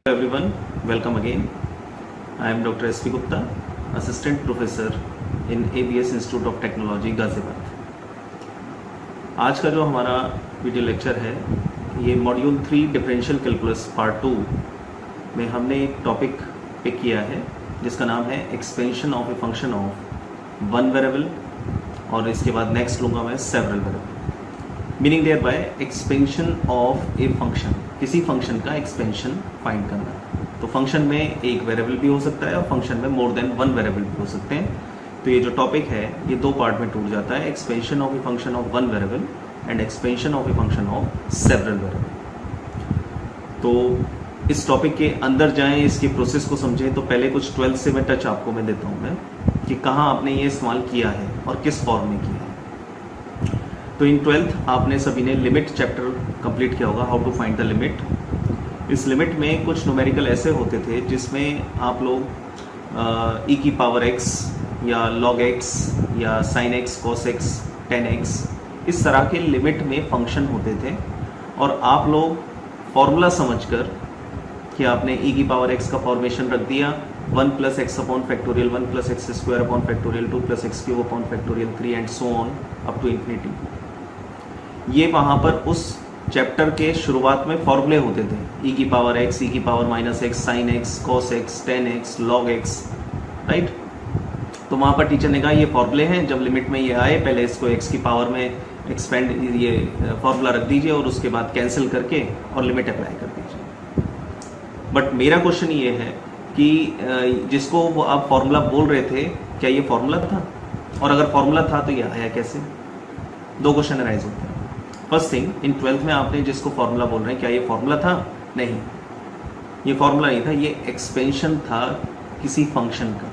Everyone, welcome again. I am Dr. S.P. Gupta, Assistant Professor in ABS Institute of Technology, Ghaziabad. आज का जो हमारा video lecture है ये मॉड्यूल 3 डिफरेंशियल कैलकुलस पार्ट 2 में हमने एक टॉपिक पिक किया है जिसका नाम है expansion of a function of one variable, और इसके बाद नेक्स्ट लूँगा मैं several variable, meaning thereby expansion of a function, किसी फंक्शन का एक्सपेंशन फाइंड करना। तो फंक्शन में एक वेरिएबल भी हो सकता है और फंक्शन में मोर देन वन वेरिएबल भी हो सकते हैं। तो ये जो टॉपिक है ये दो पार्ट में टूट जाता है, expansion of a function of one variable and expansion of a function of several variable. तो इस टॉपिक के अंदर जाएं, इसकी प्रोसेस को समझें, तो पहले कुछ 12th से मैं टच आपको मैं देता हूँ मैं कि कहाँ आपने ये इस्तेमाल किया है और किस फॉर्म में किया है। तो इन 12th आपने सभी ने लिमिट चैप्टर कंप्लीट किया होगा, how to find the limit. इस लिमिट में कुछ न्यूमेरिकल ऐसे होते थे जिसमें आप लोग ई की पावर x या log x या sin x, cos x, tan x इस तरह के लिमिट में फंक्शन होते थे, और आप लोग फॉर्मूला समझकर कि आपने e की पावर x का फॉर्मेशन रख दिया 1 + x upon factorial 1 + x square upon factorial 2 + x cube upon factorial 3 and so on up to infinity. ये वहाँ पर उस चैप्टर के शुरुआत में फॉर्मूले होते थे, e की पावर x, e की power -x, sin x, cos x, tan x, log x, right. तो वहाँ पर टीचर ने कहा ये फॉर्मूले हैं, जब लिमिट में ये आए पहले इसको x की पावर में एक्सपेंड ये फॉर्मूला रख दीजिए और उसके बाद कैंसिल करके और लिमिट अप्लाई कर दीजिए। बट मेरा क्वेश्चन ये है कि जिसको वो आप फॉर्मूला बोल रहे थे, क्या ये फॉर्मूला था, और अगर फॉर्मूला था तो ये आया कैसे? दो क्वेश्चन राइज होते हैं। फर्स्ट थिंग, इन 12th में आपने जिसको फॉर्मूला बोल रहे हैं, क्या ये फॉर्मूला था? नहीं, ये फॉर्मूला नहीं था, ये एक्सपेंशन था किसी फंक्शन का।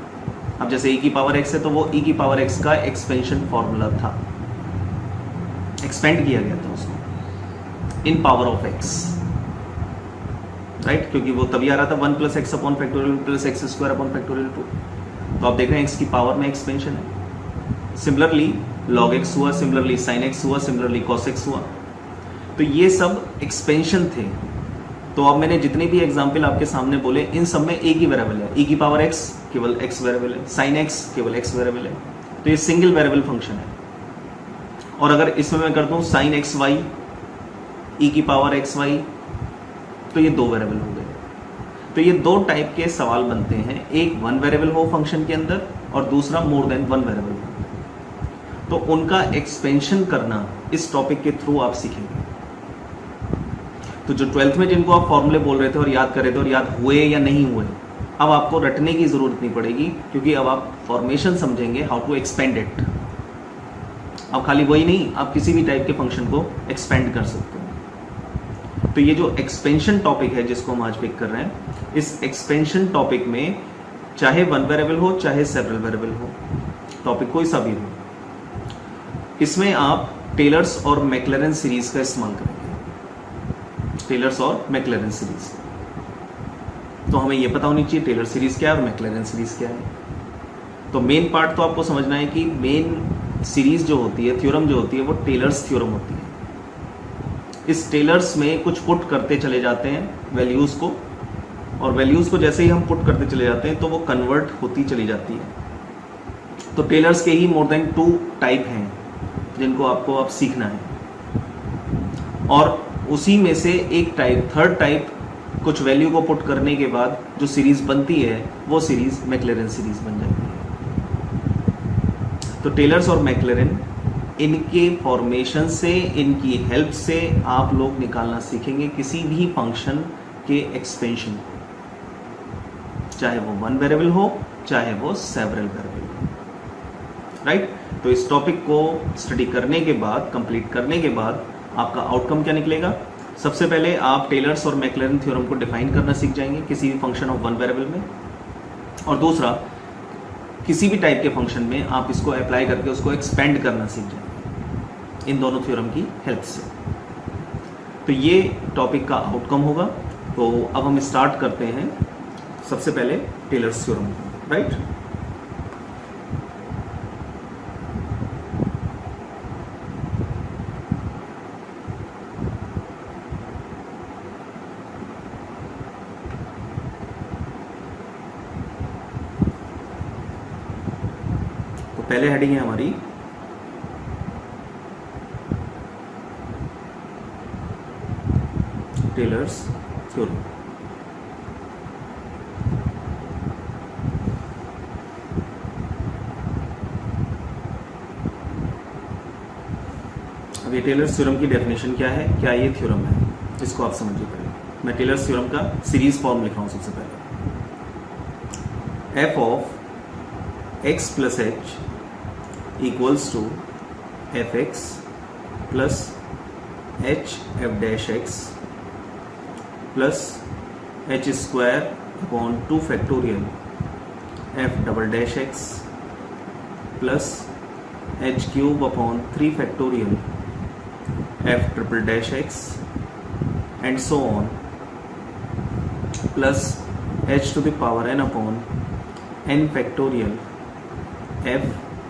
अब जैसे e की पावर x है तो वो e की पावर x का एक्सपेंशन फॉर्मूला था, एक्सपेंड किया गया था उसको इन पावर ऑफ x, राइट, क्योंकि वो तभी आ रहा था 1 + x upon factorial + x square upon factorial 2। तो आप देख रहे हैं x की पावर में एक्सपेंशन है। सिमिलरली log x हुआ, सिमिलरली sin x हुआ, सिमिलरली cos x हुआ। तो ये सब एक्सपेंशन थे। तो अब मैंने जितने भी एग्जाम्पल आपके सामने बोले, इन सब में एक ही वेरिएबल है, e की पावर x केवल x वेरिएबल है, sin x केवल x वेरिएबल है। तो ये सिंगल वेरिएबल फंक्शन है। और अगर इसमें मैं कर दूं sin x y, e की पावर x y, तो ये दो वेरिएबल हो गए। तो ये दो टाइप के सवाल बनते हैं, एक वन वेरिएबल हो फंक्शन के अंदर और दूसरा मोर देन वन वेरिएबल हो। तो उनका एक्सपेंशन करना इस टॉपिक के थ्रू आप सीखेंगे। तो जो 12th में जिनको आप फॉर्मूले बोल रहे थे और याद कर रहे थे और याद हुए या नहीं हुए, अब आपको रटने की जरूरत नहीं पड़ेगी, क्योंकि अब आप फॉर्मेशन समझेंगे, हाउ टू एक्सपेंड इट। अब खाली वही नहीं, आप किसी भी टाइप के फंक्शन को एक्सपेंड कर सकते हो। तो ये जो एक्सपेंशन टॉपिक है जिसको हम आज पिक कर रहे हैं, इस एक्सपेंशन टॉपिक में चाहे वन वेरिएबल हो चाहे सेवरल वेरिएबल हो, टॉपिक कोई सा भी हो, इसमें आप टेलर्स और मैक्लैरेन सीरीज का इस्तेमाल करेंगे। टेलर्स और मैक्लैरेन सीरीज, तो हमें यह पता होनी चाहिए टेलर सीरीज क्या है और मैक्लैरेन सीरीज क्या है। तो मेन पार्ट तो आपको समझना है कि मेन सीरीज जो होती है, थ्योरम जो होती है, वो टेलर्स थ्योरम होती है। इस टेलर्स में कुछ पुट करते चले जाते हैं वैल्यूज को, और वैल्यूज को जैसे ही हम पुट करते चले जाते हैं तो वो कन्वर्ट होती चली जाती है। तो टेलर्स के ही मोर देन 2 टाइप हैं जिनको आपको अब सीखना है, और उसी में से एक टाइप, थर्ड टाइप, कुछ वैल्यू को पुट करने के बाद जो सीरीज बनती है वो सीरीज मैक्लैरेन सीरीज बन जाती है। तो टेलर्स और मैक्लैरेन, इनके फॉर्मेशन से, इनकी हेल्प से आप लोग निकालना सीखेंगे किसी भी फंक्शन के एक्सपेंशन, चाहे वो वन वेरिएबल हो चाहे वो सेवरल वेरिएबल हो, राइट। तो इस टॉपिक को स्टडी करने के बाद, कंप्लीट करने के बाद आपका आउटकम क्या निकलेगा? सबसे पहले आप टेलर्स और मैक्लैरेन थ्योरम को डिफाइन करना सीख जाएंगे किसी भी फंक्शन ऑफ वन वेरिएबल में, और दूसरा किसी भी टाइप के फंक्शन में आप इसको अप्लाई करके उसको एक्सपेंड करना सीख जाएंगे। इन दोनों थ्योरम की हेल्प से। तो ये टॉपिक का आउटकम होगा। तो अब हम स्टार्ट करते हैं सबसे पहले टेलर्स थ्योरम, राइट। तो पहले हेडिंग है हमारी टेलर्स थ्योरम। अब ये टेलर्स थ्योरम की डेफिनेशन क्या है, क्या ये थ्योरम है, इसको आप समझिए पहले। मैं टेलर्स थ्योरम का सीरीज फॉर्म लिख रहा हूं सबसे पहले। F of x plus h equals to f x plus h f dash x plus h square upon 2 factorial f double dash x plus h cube upon 3 factorial F triple dash x and so on plus h to the power n upon n factorial f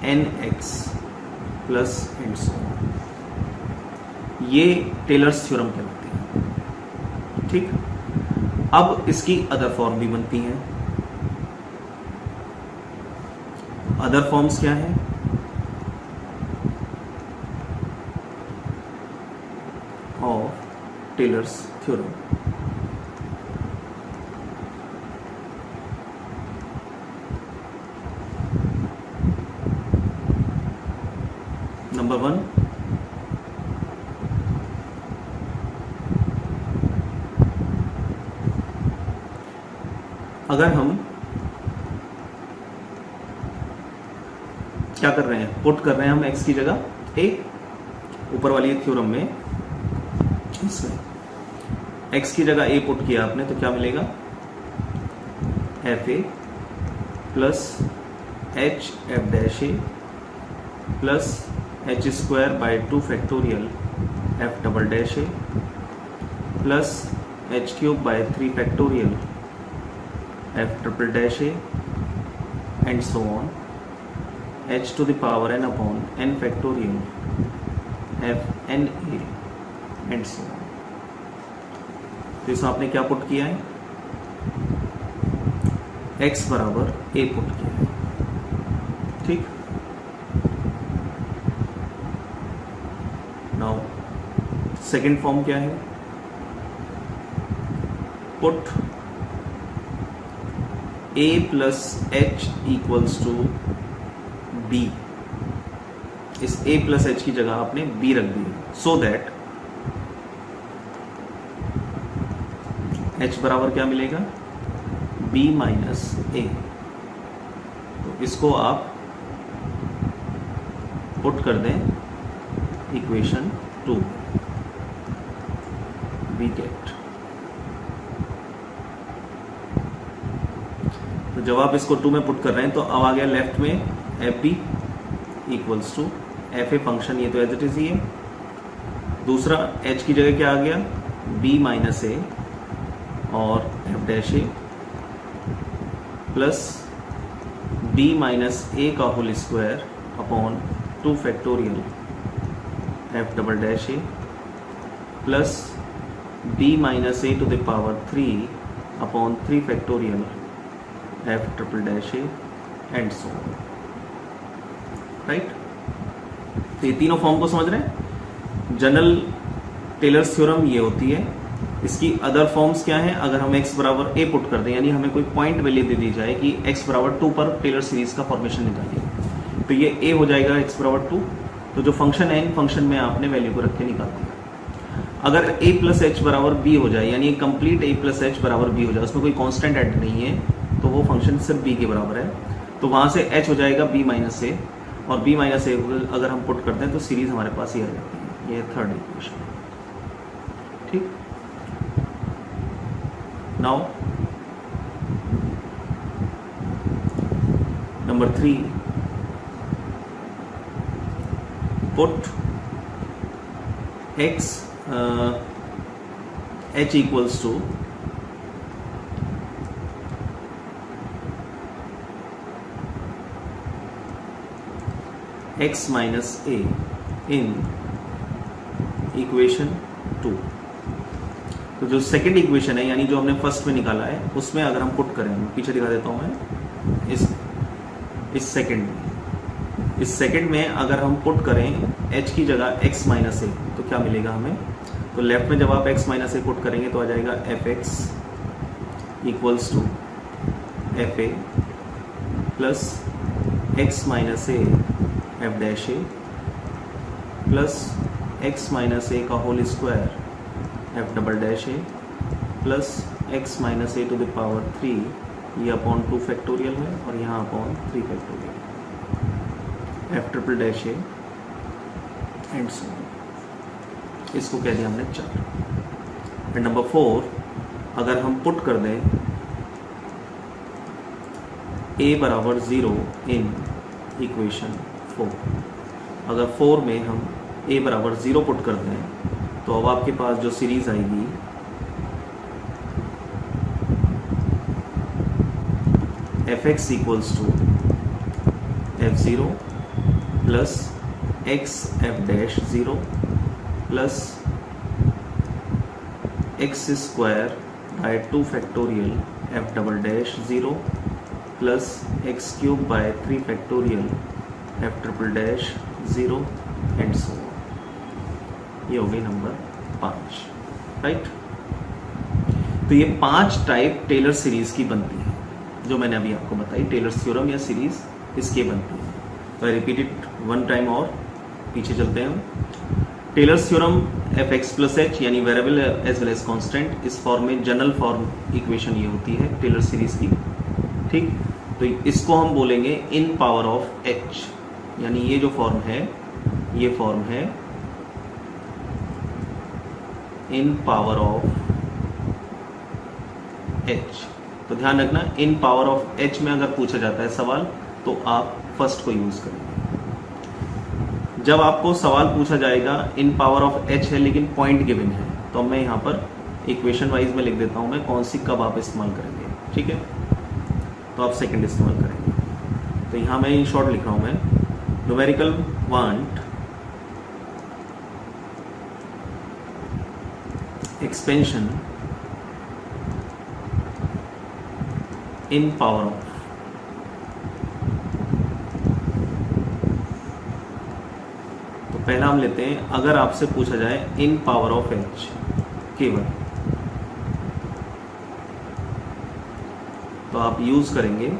n x plus and so on. ये Taylor's theorem कहलाते हैं, ठीक। अब इसकी other form भी बनती हैं। Other forms क्या है? Of tailors theorem. नंबर 1, अगर हम क्या कर रहे हैं, पुट कर रहे हैं हम x की जगह a, ऊपर वाली थ्योरम में इसमें x की जगह a पुट किया आपने, तो क्या मिलेगा? F A plus h f dash A plus h square by 2 factorial f double dash A plus h cube by 3 factorial F triple dash A and so on h to the power n upon n factorial f n a and so on. तो इसमें आपने क्या put किया है? x बराबर a put किया है, ठीक। नाउ सेकेंड फॉर्म क्या है? Put a plus h equals to b। इस a प्लस एच की जगह आपने b रख दी, सो दैट h बराबर क्या मिलेगा? b minus a। तो इसको आप पुट कर दें इक्वेशन 2, वी गेट। तो जब आप इसको 2 में पुट कर रहे हैं तो अब आ गया लेफ्ट में f b equals to F a function, ये तो एज इट इज ही है। दूसरा एच की जगह क्या आ गया? बी माइनस ए और एफ डैश ए प्लस बी माइनस ए का whole square upon 2 factorial f double dash A plus b minus A to the power 3 upon 3 factorial F triple dash A and so on, right. तो ये तीनों form को समझ रहे हैं। General tailors theorem ये होती है। इसकी अदर फॉर्म्स क्या हैं? अगर हम x बराबर a पुट कर दें, यानी हमें कोई पॉइंट वैल्यू दे दी जाए कि x बराबर 2 पर टेलर सीरीज का फॉर्मेशन निकालिए, तो ये a हो जाएगा x बराबर 2। तो जो फंक्शन है, इन फंक्शन में आपने वैल्यू को रख के निकाल दिया। अगर a प्लस एच बराबर b हो जाए, यानी कंप्लीट a प्लस एच बराबर b हो जाए, उसमें कोई कांस्टेंट ऐड नहीं है, तो वो फंक्शन सिर्फ b के बराबर है। तो वहां से h हो जाएगा b माइनस ए, और b माइनस ए अगर हम पुट करते हैं तो सीरीज हमारे पास ही आ जाती है। ये थर्ड इक्वेशन, ठीक। Now number 3, put x h equals to x minus a in equation 2। तो जो सेकंड इक्वेशन है यानी जो हमने फर्स्ट में निकाला है उसमें अगर हम पुट करें, पीछे दिखा देता हूं मैं, इस सेकंड में अगर हम पुट करें h की जगह x माइनस ए तो क्या मिलेगा हमें। तो लेफ्ट में जब आप x माइनस ए पुट करेंगे तो आ जाएगा F x equals to F A plus X minus A F dash A plus X minus ए का whole square F double dash A plus X minus A to the power 3 ये upon 2 factorial है और यहाँ upon 3 factorial F triple dash A and so on. इसको कह दिया हमने 4। And number 4 अगर हम पुट कर दें a बराबर 0 इन इक्वेशन 4, अगर 4 में हम a बराबर 0 पुट कर दें तो अब आपके पास जो सीरीज आएगी f x equals to f zero plus x f dash zero plus x square by 2 factorial f double dash zero plus x cube by 3 factorial F triple dash zero and so on. ये हो गई number 5, right. तो ये 5 type Taylor series की बनती है जो मैंने अभी आपको बताई। टेलर थ्योरम या सीरीज इसके बनती है। तो I repeat it one time और पीछे चलते हैं। Taylor theorem F x plus H यानी variable as well as constant, इस फॉर्म में जनरल फॉर्म इक्वेशन ये होती है टेलर सीरीज की, ठीक। तो इसको हम बोलेंगे इन पावर ऑफ एच, यानी ये जो फॉर्म है ये फॉर्म है इन पावर ऑफ एच। तो ध्यान रखना, इन पावर ऑफ एच में अगर पूछा जाता है सवाल तो आप फर्स्ट को यूज करेंगे। जब आपको सवाल पूछा जाएगा इन पावर ऑफ एच है लेकिन पॉइंट गिवन है तो मैं यहाँ पर इक्वेशन वाइज में लिख देता हूँ मैं कौन सी कब आप इस्तेमाल करेंगे, ठीक है। तो आप सेकंड इस्तेमाल करेंगे। तो यहाँ मैं इन शॉर्ट लिख रहा हूँ मैं numerical want expansion in power of. तो पहला हम लेते हैं, अगर आपसे पूछा जाए इन पावर ऑफ एच केवल, तो आप यूज करेंगे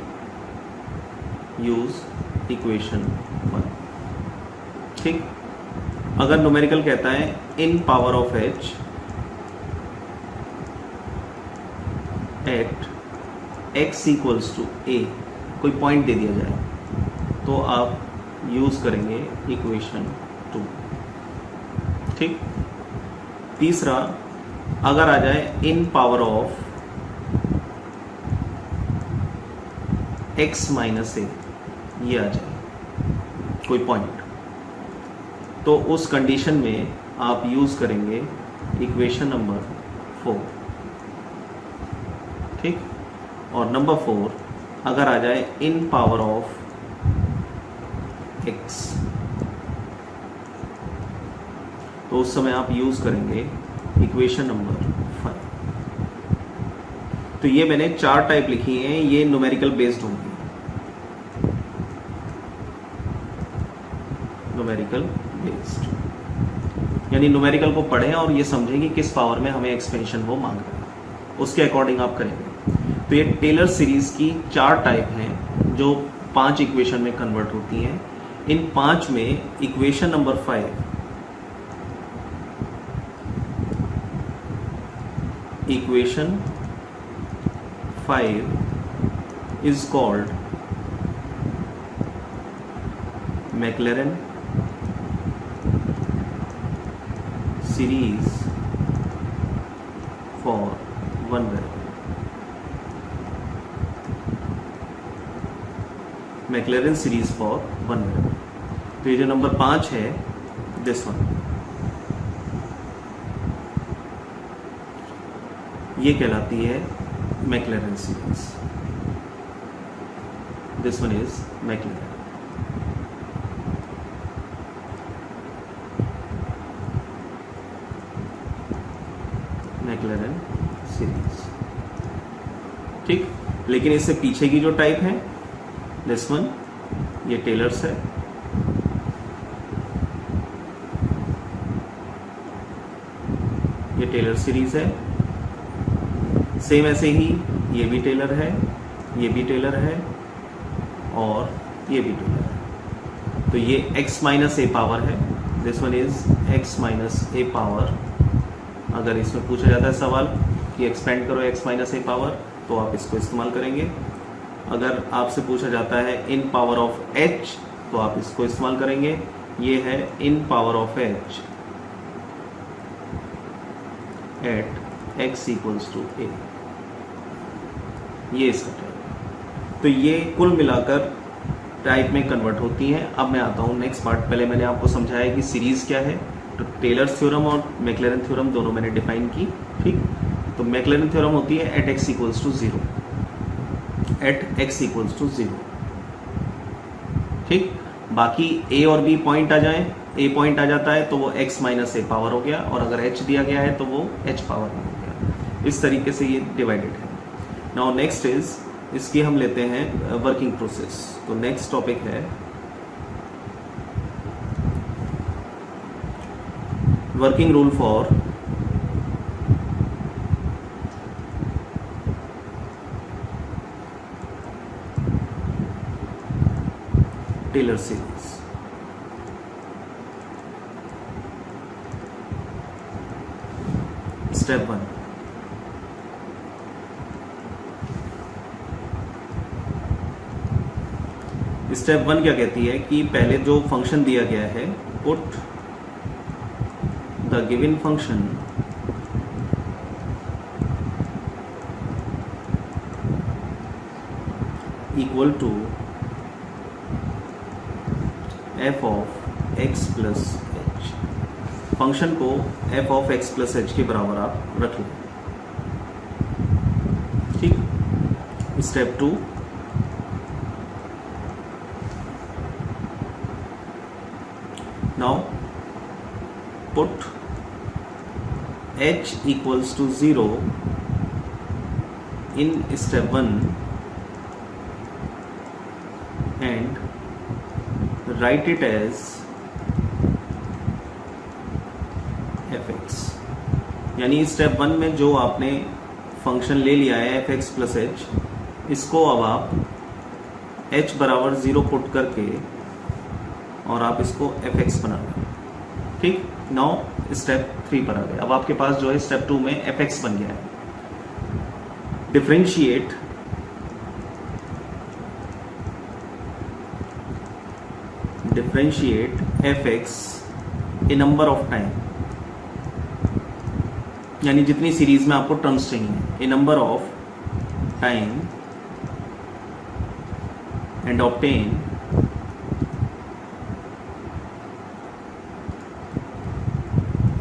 यूज इक्वेशन 1, ठीक। अगर न्यूमेरिकल कहता है in power of H at x equals to a, कोई पॉइंट दे दिया जाए तो आप यूज करेंगे इक्वेशन 2, ठीक। तीसरा, अगर आ जाए इन पावर ऑफ x माइनस ए, ये आ जाए कोई पॉइंट, तो उस कंडीशन में आप यूज करेंगे इक्वेशन नंबर 4, ठीक। और नंबर 4 अगर आ जाए इन पावर ऑफ x, तो उस समय आप यूज करेंगे इक्वेशन नंबर 5। तो ये मैंने 4 टाइप लिखी हैं, ये न्यूमेरिकल बेस्ड होंगी, न्यूमेरिकल बेस्ड, यानी न्यूमेरिकल को पढ़ें और ये समझें कि किस पावर में हमें एक्सपेंशन वो मांग रहा है, उसके अकॉर्डिंग आप करेंगे। तो ये टेलर सीरीज की 4 टाइप हैं जो 5 इक्वेशन में कन्वर्ट होती हैं। इन 5 में equation number 5 equation 5 is called मैक्लेरन series for one variable. मैक्लेरन series for one variable. तो ये जो नंबर 5 है, दिस वन, ये कहलाती है मैक्लेरन series. This one is मैक्लेरन। मैक्लेरन series, ठीक। लेकिन इससे पीछे की जो टाइप है, दिस वन, ये टेलर्स है। ये टेलर सीरीज है। सेम ऐसे ही ये भी टेलर है, ये भी टेलर है और ये भी टेलर है। तो ये x माइनस ए पावर है। This one is x minus A power. अगर इसमें पूछा जाता है सवाल कि एक्सपेंड करो x माइनस ए पावर, तो आप इसको इस्तेमाल करेंगे। अगर आपसे पूछा जाता है इन पावर ऑफ h, तो आप इसको इस्तेमाल करेंगे। ये है in power of h at x equals to a, ये इसका टाइप। तो ये कुल मिलाकर टाइप में कन्वर्ट होती हैं। अब मैं आता हूँ नेक्स्ट पार्ट। पहले मैंने आपको समझाया कि सीरीज क्या है। तो टेलर्स थ्योरम और मैक्लेरन थ्योरम दोनों मैंने डिफाइन की, ठीक। तो मैक्लेरन थ्योरम होती है at x equals to 0, at x equals to 0, ठीक। बाकी a और b पॉइंट आ जाए, a पॉइंट आ जाता है तो वो x माइनस ए पावर हो गया, और अगर h दिया गया है तो वो h पावर में हो गया। इस तरीके से ये डिवाइडेड है। नाउ नेक्स्ट इज, इसकी हम लेते हैं वर्किंग प्रोसेस। तो नेक्स्ट टॉपिक है working rule for Taylor series. Step 1, step 1 क्या कहती है कि पहले जो फंक्शन दिया गया है, put the given function equal to f of x plus h। Function को f of x plus h के बराबर आप रख लें, ठीक। Step 2, now put h equals to 0 in step 1 and write it as fx। यानी स्टेप 1 में जो आपने फंक्शन ले लिया है fx प्लस h, इसको अब आप h बराबर 0 पुट करके और आप इसको fx बना लें, ठीक। नाउ स्टेप 3 पर आ गए। अब आपके पास जो है स्टेप 2 में fx बन गया है। Differentiate fx a number of time, यानी जितनी सीरीज में आपको टर्म्स चाहिए, a number of time and obtain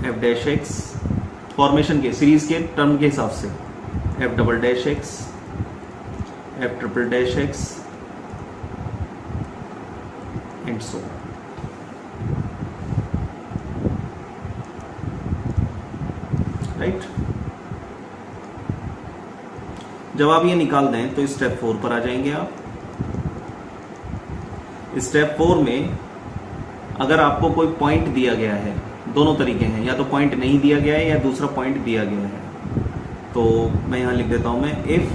f dash x, formation के सीरीज के टर्म के हिसाब से f double dash x, f triple dash x and so. Right. जब आप ये निकाल दें तो स्टेप 4 पर आ जाएंगे आप। स्टेप 4 में अगर आपको कोई पॉइंट दिया गया है, दोनों तरीके हैं, या तो पॉइंट नहीं दिया गया है या दूसरा पॉइंट दिया गया है, तो मैं यहां लिख देता हूं मैं, if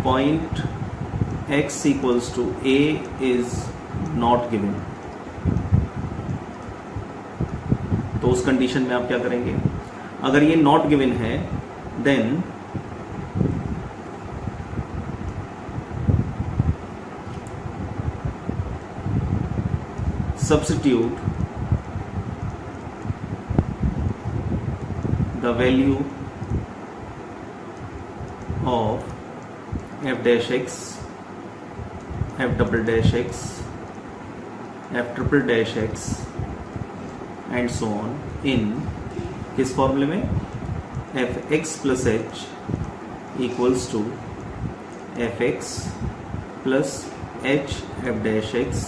point x equals to a is not given, तो उस कंडीशन में आप क्या करेंगे? अगर ये नॉट गिवन है then substitute the value of f dash x, f double dash x, f triple dash x and so on in किस फॉर्मूले में, f x plus h equals to f x plus h f dash x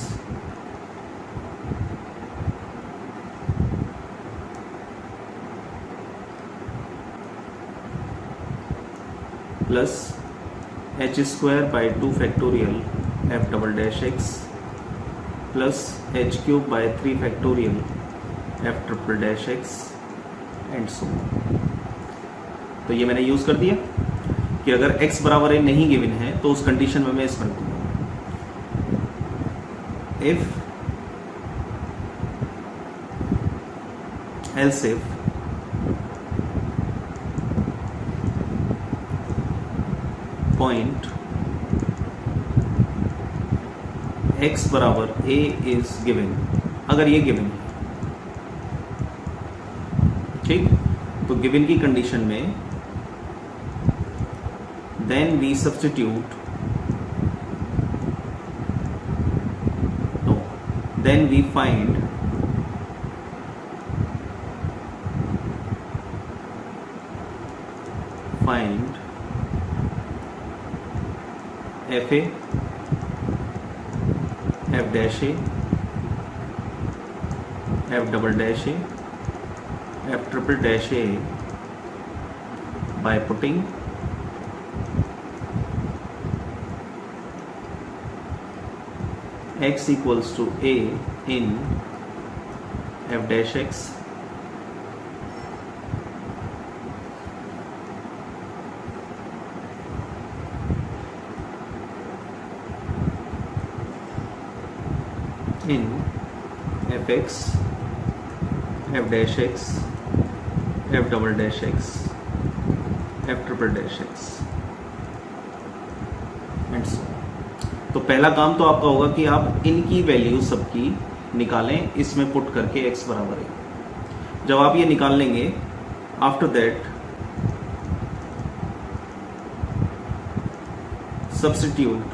plus h square by 2 factorial f double dash x plus h cube by 3 factorial F triple dash x and so. तो ये मैंने use कर दिया कि अगर x बराबर ए नहीं given है तो उस कंडीशन में मैं इसमें दूंगा, if else if point x बराबर a इज गिवन, अगर ये गिवन है, ठीक, तो गिवन की कंडीशन में then we substitute, no, then we find f a F dash a f double dash a f triple dash a by putting x equals to a in f dash x in fx f dash x f double dash x f triple dash x and so. तो पहला काम तो आपका होगा कि आप इनकी value सबकी निकालें, इसमें पुट करके x बराबर है। जब आप ये निकाल लेंगे, after that substitute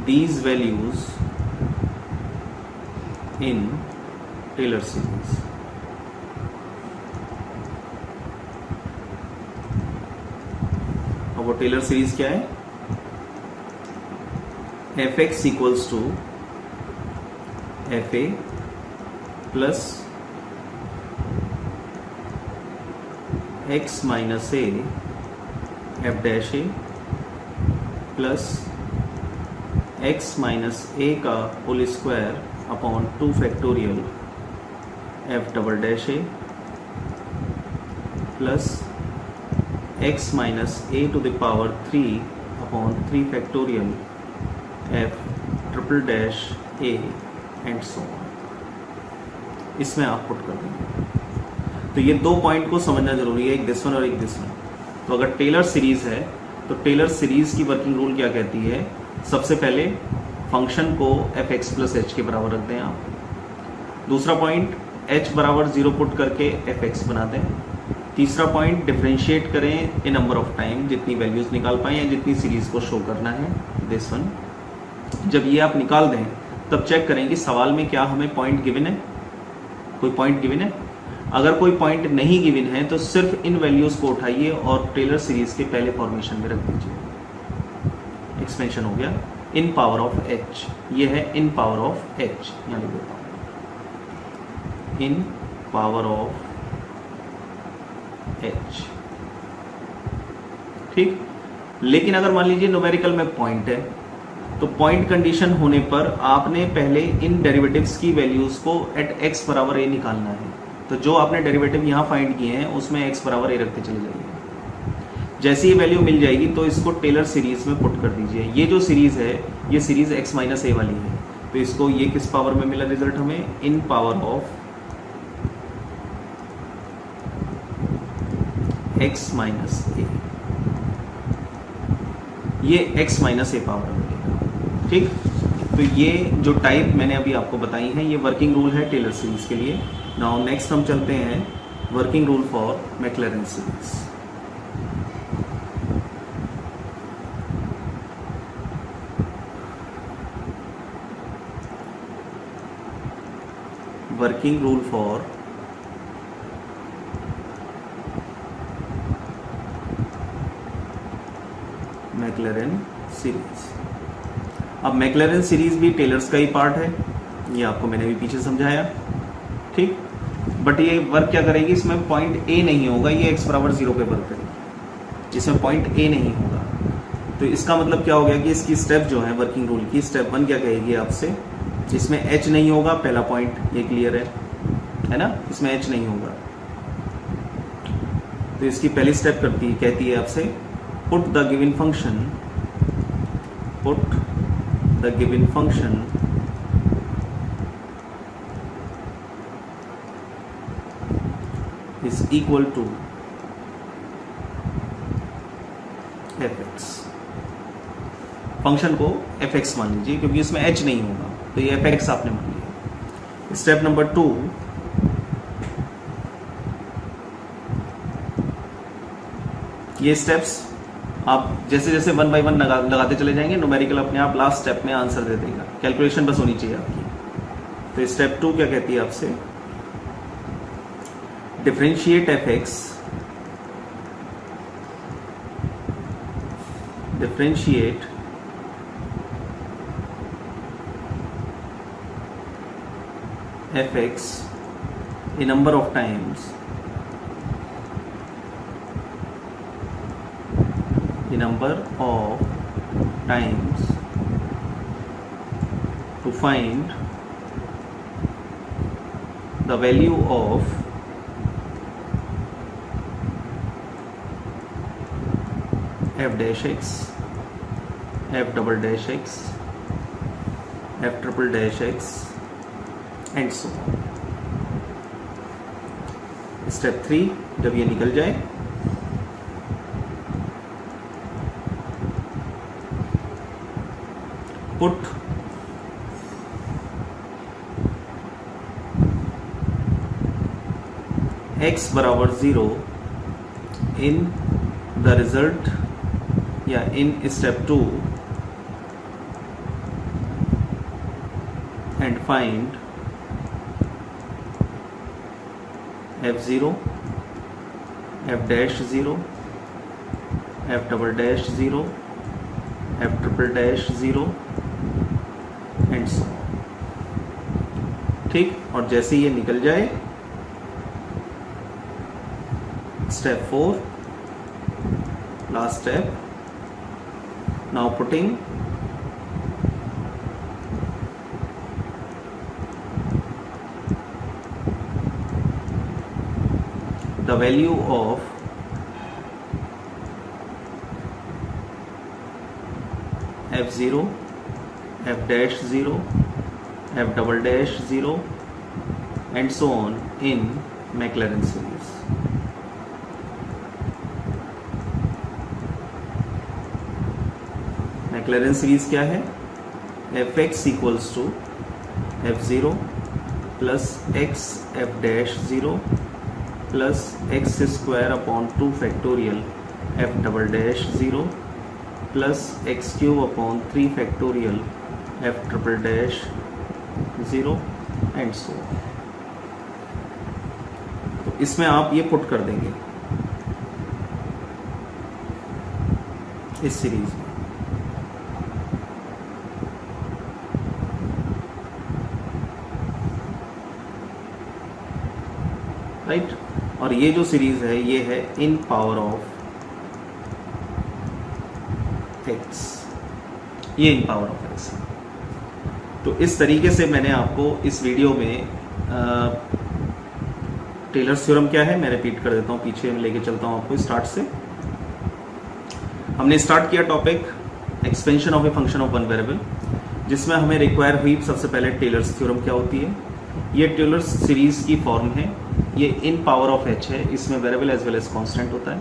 these values in Taylor series। अब वो टेलर सीरीज क्या है, F x equals to F A plus X minus A F dash A plus x minus ए का whole square upon 2 factorial f double dash A plus x minus A to the power 3 upon 3 factorial f triple dash A and so on. इसमें आप put कर देंगे। तो ये दो point को समझना जरूरी है, एक दिस वन और एक दिस वन। तो अगर टेलर सीरीज है तो टेलर सीरीज की वर्किंग रूल क्या कहती है, सबसे पहले फंक्शन को एफ एक्स प्लस एच के बराबर रख दें आप। दूसरा पॉइंट h बराबर 0 पुट करके एफ एक्स बना दें। तीसरा पॉइंट डिफरेंशिएट करें ए नंबर ऑफ टाइम, जितनी वैल्यूज निकाल पाए या जितनी सीरीज को शो करना है, दिस वन। जब ये आप निकाल दें तब चेक करें कि सवाल में क्या हमें पॉइंट गिवन है, कोई पॉइंट गिवन है। अगर कोई पॉइंट नहीं गिवन है तो सिर्फ इन वैल्यूज को उठाइए और टेलर सीरीज के पहले फॉर्मेशन में रख दीजिए। एक्सपेंशन हो गया इन पावर ऑफ h, ये है इन पावर ऑफ h, यहाँ लिख देता हूँ इन पावर ऑफ h, ठीक। लेकिन अगर मान लीजिए न्यूमेरिकल में पॉइंट है तो पॉइंट कंडीशन होने पर आपने पहले इन डेरिवेटिव्स की वैल्यूज को एट x बराबर a निकालना है। तो जो आपने डेरिवेटिव यहाँ फाइंड किए हैं उसमें x बराबर a रखते चले जाइए। जैसे ही वैल्यू मिल जाएगी तो इसको टेलर सीरीज में पुट कर दीजिए। ये जो सीरीज है ये सीरीज x माइनस ए वाली है, तो इसको ये किस पावर में मिला रिजल्ट हमें, इन पावर ऑफ x माइनस ए, ये x माइनस ए पावर में मिलेगा, ठीक। तो ये जो टाइप मैंने अभी आपको बताई है ये वर्किंग रूल है टेलर सीरीज के लिए। नाउ नेक्स्ट हम चलते हैं working rule for Maclaurin series. Working rule for Maclaurin series. अब मैक्लैरेन सीरीज भी टेलर्स का ही पार्ट है, ये आपको मैंने भी पीछे समझाया, ठीक। बट ये वर्क क्या करेगी, इसमें पॉइंट ए नहीं होगा, ये x बराबर 0 पे वर्क करेगी, इसमें पॉइंट ए नहीं होगा। तो इसका मतलब क्या हो गया कि इसकी स्टेप जो है वर्किंग रूल की, स्टेप 1 क्या कहेगी आपसे, इसमें h नहीं होगा, पहला पॉइंट ये क्लियर है ना, इसमें h नहीं होगा। तो इसकी पहली स्टेप कहती है आपसे put the given function is equal to fx। Function को fx मान लीजिए, क्योंकि इसमें h नहीं होगा, तो ये fx आपने मान लिया। स्टेप नंबर 2, ये स्टेप्स आप जैसे जैसे 1 बाय 1 लगाते चले जाएंगे, न्यूमेरिकल अपने आप लास्ट स्टेप में आंसर दे देगा, कैलकुलेशन बस होनी चाहिए आपकी। तो स्टेप 2 क्या कहती है आपसे, differentiate fx, differentiate fx a number of times, a number of times to find the value of f dash x, f double dash x, f triple dash x and so on। Step 3 जब ये निकल जाए, put x बराबर 0 in the result या in step 2 and find f0, f dash 0, f double dash 0, f triple dash 0 and सो, ठीक। और जैसे ये निकल जाए, step 4 last step, now putting the value of f0, f dash 0, f double dash 0 and so on in Maclaurin series। Maclaurin series क्या है, fx equals to f0 plus x f dash 0 plus x square upon 2 factorial f double dash 0 plus x cube upon 3 factorial f triple dash 0 and so. तो इसमें आप ये put कर देंगे इस series में, राइट। और ये जो सीरीज है ये है इन पावर ऑफ x, ये इन पावर ऑफ x। तो इस तरीके से मैंने आपको इस वीडियो में टेलर्स थ्योरम क्या है मैं रिपीट कर देता हूँ, पीछे मैं लेके चलता हूँ आपको स्टार्ट से। हमने स्टार्ट किया topic expansion of a function of one variable, जिसमें हमें रिक्वायर हुई सबसे पहले टेलर्स थ्योरम क्या होती है। ये टेलर्स सीरीज की फॉर्म है, ये इन पावर ऑफ h है, इसमें variable as well as constant होता है।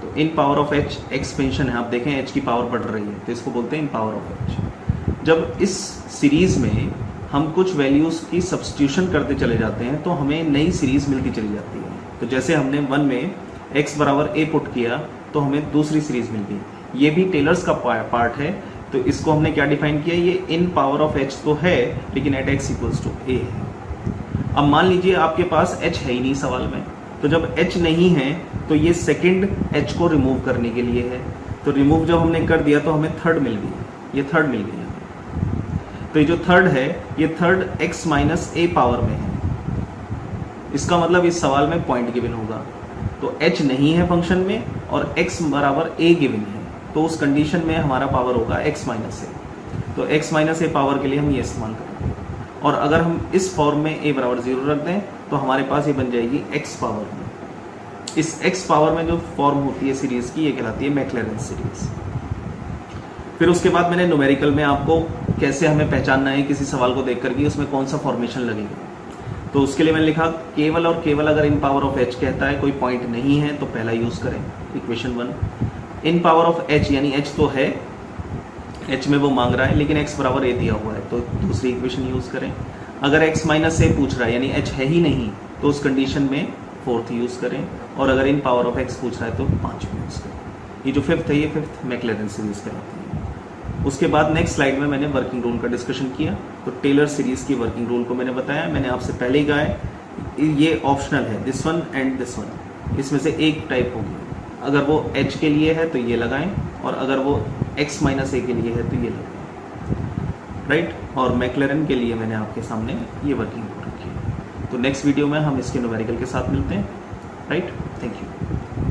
तो इन पावर ऑफ h एक्सपेंशन है, आप देखें h की पावर बढ़ रही है तो इसको बोलते हैं इन पावर ऑफ h। जब इस सीरीज में हम कुछ वैल्यूज़ की सब्स्टिट्यूशन करते चले जाते हैं तो हमें नई सीरीज मिलती चली जाती है। तो जैसे हमने 1 में x बराबर a पुट किया तो हमें दूसरी सीरीज मिल गई। ये भी टेलर्स का पार्ट है, तो इसको हमने क्या डिफाइन किया, ये इन पावर ऑफ h तो है लेकिन at x equals to a है। अब मान लीजिए आपके पास h है ही नहीं सवाल में, तो जब h नहीं है तो ये सेकंड h को रिमूव करने के लिए है। तो रिमूव जब हमने कर दिया तो हमें थर्ड मिल गई, ये थर्ड मिल गई हमें। तो ये जो थर्ड है ये third x minus a power में है। इसका मतलब इस सवाल में पॉइंट गिवन होगा। तो h नहीं है फंक्शन में और x बराबर a गिवन है, तो उस कंडीशन में हमारा पावर होगा x माइनस a। तो x माइनस a पावर के लिए हम ये इस्तेमाल करेंगे। और अगर हम इस फॉर्म में a बराबर 0 रख दें तो हमारे पास ये बन जाएगी x पावर में। इस x पावर में जो फॉर्म होती है सीरीज की, ये कहलाती है मैक्लेरन सीरीज। फिर उसके बाद मैंने न्यूमेरिकल में आपको कैसे हमें पहचानना है किसी सवाल को देख करके उसमें कौन सा फॉर्मेशन लगेगा, तो उसके लिए मैंने लिखा केवल और केवल अगर इन पावर ऑफ h कहता है, कोई पॉइंट नहीं है, तो पहला यूज करें equation 1। In power of h यानी h तो है, h में वो मांग रहा है लेकिन x बराबर a दिया हुआ है, तो दूसरी इक्वेशन यूज करें। अगर x माइनस a पूछ रहा है यानी h है ही नहीं, तो उस कंडीशन में फोर्थ यूज करें। और अगर इन पावर ऑफ x पूछ रहा है तो पांचवी यूज करें। ये जो फिफ्थ है ये फिफ्थ मैक्लेरन सीरीज कहलाती है। उसके बाद नेक्स्ट स्लाइड में मैंने वर्किंग रूल का डिस्कशन किया। तो टेलर सीरीज की वर्किंग रूल को मैंने बताया, मैंने आपसे पहले ही कहा है ये ऑप्शनल है, this one and this one, इसमें से एक टाइप होगी। अगर वो h के लिए है तो ये लगाएं, और अगर वो x माइनस a के लिए है तो ये लगाएं, राइट। और मैक्लेरन के लिए मैंने आपके सामने ये वर्किंग रूल रखी है। तो नेक्स्ट वीडियो में हम इसके न्यूमेरिकल के साथ मिलते हैं, राइट। Thank you.